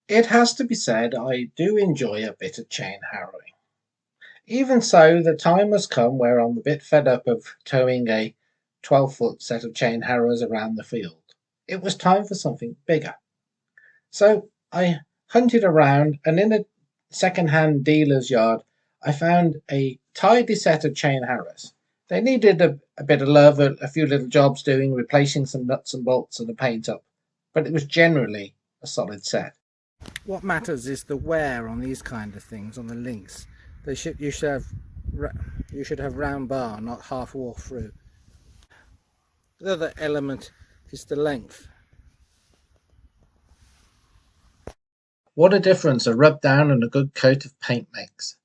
It has to be said I do enjoy a bit of chain harrowing. Even so, the time has come where I'm a bit fed up of towing a 12-foot set of chain harrows around the field. It was time for something bigger. So I hunted around, and in a second-hand dealer's yard I found a tidy set of chain harrows. They needed a bit of love, a few little jobs doing, replacing some nuts and bolts and a paint up, but it was generally a solid set. What matters is the wear on these kind of things, on the links. You should have round bar, not half wore through. The other element is the length. What a difference a rub down and a good coat of paint makes.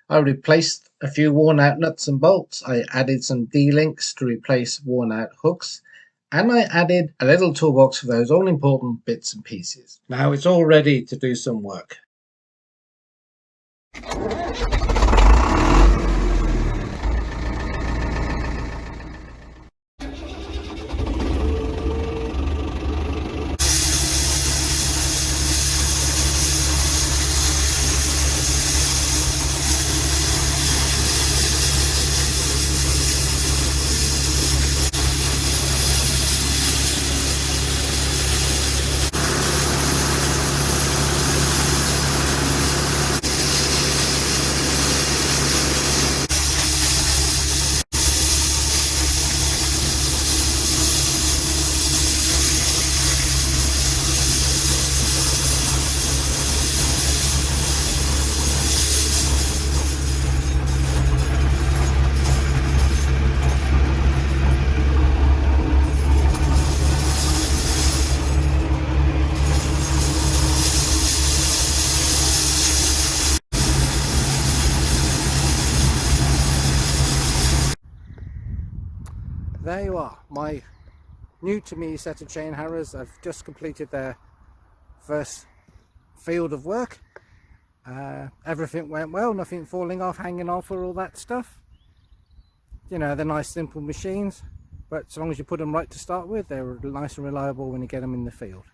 I replaced a few worn out nuts and bolts, I added some D-links to replace worn out hooks, and I added a little toolbox for those all important bits and pieces. Now it's all ready to do some work. There you are, my new to me set of chain harrows. I've just completed their first field of work. Everything went well, nothing falling off, hanging off or all that stuff. You know, they're nice simple machines, but as long as you put them right to start with, they're nice and reliable when you get them in the field.